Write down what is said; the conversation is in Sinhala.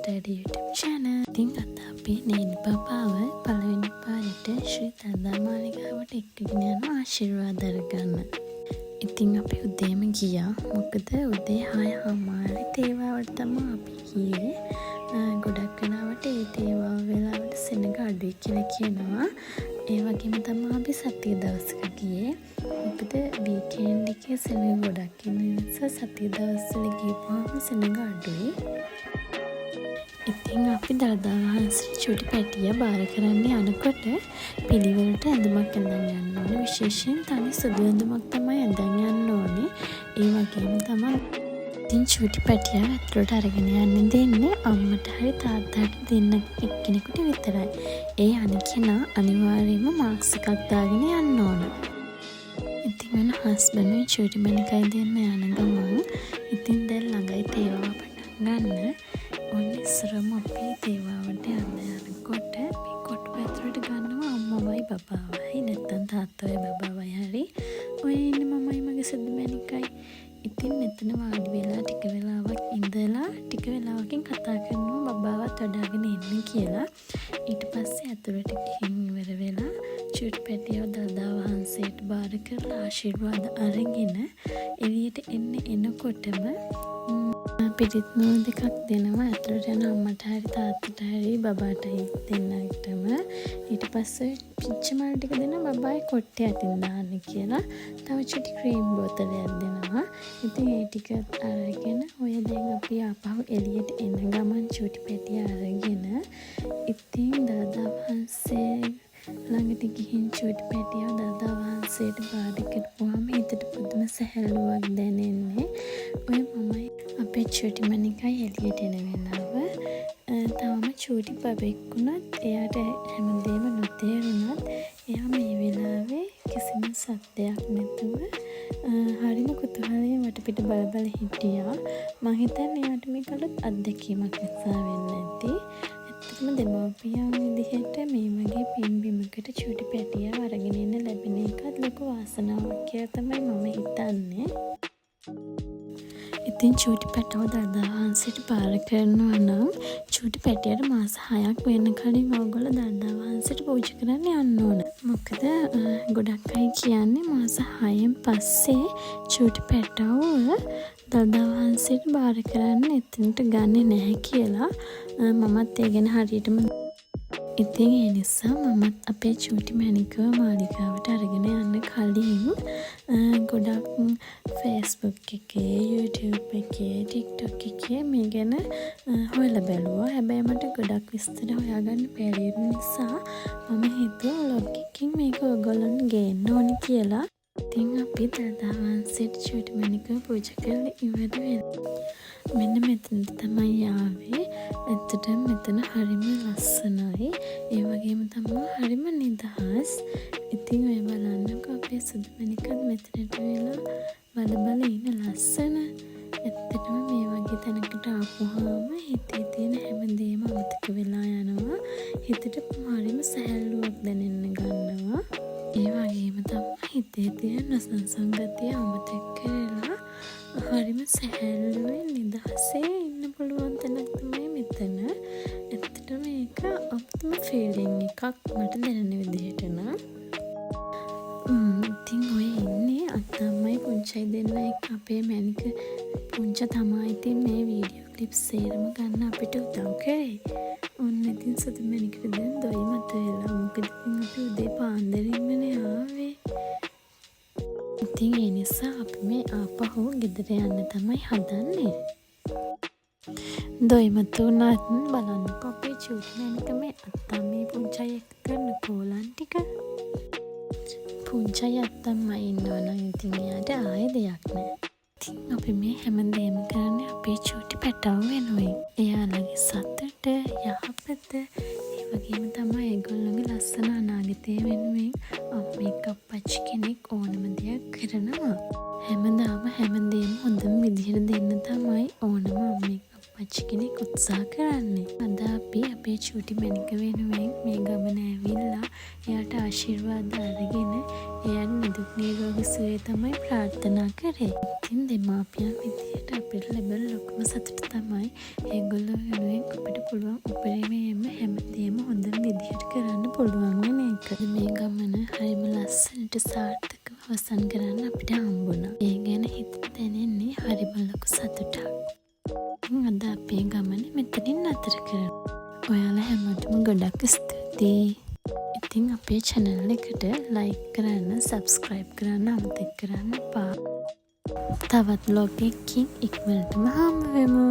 Daddy YouTube channel. ඉතින් අද අපි නේනි පපාව පළවෙනි පාරට ශ්‍රී දළදා මාලිගාවට එක්කගෙන යනවා ආශිර්වාද අරගන්න. ඉතින් අපි උදේම ගියා. මොකද උදේ 6:00 තේවාවට තමයි අපි ගියේ. ගොඩක් වෙලාවට ඒ තේවා වෙලාවට සෙනඟ අඩුයි කියලා කියනවා. ඒ වගේම තමයි අපි සතිය දවසක ගියේ. මොකද වීකෙන්ඩ් එකේ සෙනඟ ගොඩක් ඉන්න නිසා සතිය දවස්වල ගිහුවාම සෙනඟ අඩුයි. ඉතින් අපි දළදා වහන්සේ චුටි පැටිය බාර කරන්න යනකොට පිළිවෙලට ඇඳුමක් අඳන් යන්න ඕනේ. විශේෂයෙන් තනි සුදු ඇඳුමක් තමයි අඳන් යන්න ඕනේ. ඒ වගේම තමයි ඉතින් චුටි පැටියා ඇතුළට අරගෙන යන්න දෙන්නේ අම්මට හරි තාත්තට දෙන්න එක්කෙනෙකුට විතරයි. ඒ අනිකෙනා අනිවාර්යයෙන්ම මාක්ස් එකක් දාගෙන යන්න ඕන. ඉතින් මම හස්බන්ඩ්ගේ චුටි මණිකයි දෙන්න යන ගමන් ඉතින් දැන් ළඟයි තේවාව පටන් ගන්න. ඔන්න ඉස්සරම අපි තේවාවට යනකොට මේ කොටු පැතුරට ගන්නවා අම්මවයි බබාවයි නැත්තම් තාත්තවයි බබාවයි හරි. ඔය ඉන්නේ මමයි මගේ සුදු මණිකයි. ඉතින් මෙතන වාඩි වෙලා ටික වෙලාවක් ඉඳලා ටික වෙලාවකින් කතා කරනවා බබාවත් වඩාගෙන ඉන්න කියලා. ඊට පස්සේ ඇතුළට ගිහින් ඉවර වෙලා චුටි පැටියව දළදා වහන්සේට බාර කරලා ආශිර්වාද අරගෙන එළියට එනකොටම පිරිත් නූල් දෙකක් දෙනවා ඇතුළට යන අම්මට හරි තාත්තට හරි බබාටයි දෙන්නටම. ඊට පස්සේ පිච්ච මල් ටික දෙනවා බබායි කොට්ටේ අතින් දාන්න කියලා. තව චුටි ක්‍රීම් බෝතලයක් දෙනවා. ඉතින් ඒ ටික අරගෙන ඔය දැන් අපි ආපහු එළියට එන ගමන් චුටි පැටිය අරගෙන ඉතින් දළදා වහන්සේ ළඟට ගිහින් චුටි පැටියව දළදා වහන්සේට බාර කරපුවාම හිතට පුදුම සැහැල්ලුවක් දැනෙන්නේ. ඔය මමයි අපේ චුටි මණිකයි එළියට එන වෙලාව. තාම චුටි බබෙක් වුණත් එයාට හැමදේම නොතේරුණත් එයා මේ වෙලාවේ කිසිම සද්දයක් නැතුව හරිම කුතුහලයෙන් වටපිට බල බල හිටියා. මං හිතන්නේ එයාට මේක අලුත් අත්දැකීමක් නිසා වෙන්න ඇති. ඇත්තටම දෙමව්පියන් විදිහට මේ වගේ පින්බිමකට චුටි පැටියව අරගෙන ඉන්න ලැබෙන එකත් ලොකු වාසනාවක් කියලා තමයි මම හිතන්නේ. ඉතින් චුටි පැටව දළදා වහන්සේට බාර කරනවා නම් චුටි පැටියට මාස 6ක් වෙන කලින් ඕගොල්ලෝ දළදා වහන්සේට පූජා කරන්න යන්න ඕන. මොකද ගොඩක් අය කියන්නේ මාස 6න් පස්සේ චුටි පැටව දළදා වහන්සේට බාර කරන්න එතනට ගන්නේ නැහැ කියලා. මමත් ඒ ගැන හරියටම ඉතින් ඒ නිසා මමත් අපේ චුටි මණිකව මාලිගාවට අරගෙන යන්න කලින් ගොඩක් Facebook එකේ, YouTube එකේ, TikTok එකේ මේ ගැන හොයලා බැලුවා. හැබැයි මට ගොඩක් විස්තර හොයාගන්න බැරි නිසා මම හිතුවා vlog එකකින් මේක ඔයගොල්ලන්ට ගේන්න ඕනි කියලා. ඉතින් අපි දළදා වහන්සේට චුටි මණිකව පූජා කරලා ඉවර වෙනවා. මෙන්න මෙතන තමයි ආවේ. ඇත්තටම මෙතන හරිම ලස්සනයි. ඒ වගේම තමයි හරිම නිදහස්. ඉතින් ඔය බලන්නකෝ අපේ සුදු මණිකත් මෙතනට වෙලා බල බල ඉන්න ලස්සන. ඇත්තටම මේ වගේ තැනකට ආපුවාම හිතේ තියෙන හැමදේම අමතක වෙලා යනවා. හිතට හරිම සැහැල්ලුවක් දැනෙන්න ගන්නවා. ඒ වගේම තමයි හිතේ තියෙන නොසන්සුන් ගතිය අමතක කරලා හරිම සැහැල්ලුවෙන් නිදහසේ ඉන්න පුළුවන් තැනක් තමයි මෙතන. ඇත්තටම මේක අපිටම ෆීලිං එකක් මට දැනෙන විදිහට නම්. ඉතින් ඔය ඉන්නේ අත්තම්මයි පුංචයි දෙන්න එක්ක අපේ මැනික පුංචා තමයි ඉතින් මේ වීඩියෝ ක්ලිප්ස් සේරම ගන්න අපිට උදව් කරේ. ඔන්න ඉතින් සුදු මැනිකට දැන් දොයි මත වෙලා. මොකද ඉතින් අපි උදේ පාන්දරින්මනේ ආවේ. ඉතින් ඒ නිසා අපි මේ ආපහු ගෙදර යන්න තමයි හදන්නේ. දොයිමත් උනාත් බලන්නකෝ අපේ චුටි මණික මේ අත්තම්මේ පුංචයි එක්ක කරන කෝලම් ටික. පුංචයි අත්තම්මයි ඉන්නවා නම් ඉතින් එයාට ආයේ දෙයක් නැහැ. ඉතින් අපි මේ හැමදේම කරන්නේ අපේ චුටි පැටව වෙනුවෙන්. එයාලගේ සතුට, යහපත, ඒ වගේම තමයි ඒගොල්ලෝගේ ලස්සන අනාගතය වෙනුවෙන් අම්මෙක් අප්පච්චි කෙනෙක් ඕනම දෙයක් කරනවා. හැමදාම හැමදේම හොඳම විදිහට දෙන්න තමයි ඕනම අම්මෙක් අප්පච්චි කෙනෙක් උත්සාහ කරන්නේ. අද අපි අපේ අපේ චූටි මැනික වෙනුවෙන් මේ ගමන ඇවිල්ලා එයාට ආශිර්වාද අරගෙන එයාට නිදුක් නිරෝගී සුවය තමයි ප්‍රාර්ථනා කරේ. ඉතින් දෙමාපියන් විදියට අපිට ලැබෙන ලොකුම සතුට තමයි ඒගොල්ලෝ වෙනුවෙන් අපිට පුළුවන් උපරිමයෙන්ම හැමදේම හොඳ විදියට කරන්න පුළුවන් වෙන එක. මේ ගමන හරිම ලස්සනට සාර්ථකව අවසන් කරන්න අපිට හම්බුණා. ඒ ගැන හිතට දැනෙන්නේ හරිම ලොකු සතුටක්. අද අපේ ගමන මෙතනින් නතර කරනවා. ඔයාලා හැමෝටම ගොඩක් ස්තුතියි. ඉතින් අපේ channel එකට like කරන්න, subscribe කරන්න අමතක කරන්න එපා. තවත් vlog එකකින් ඉක්මනටම හම්බ වෙමු.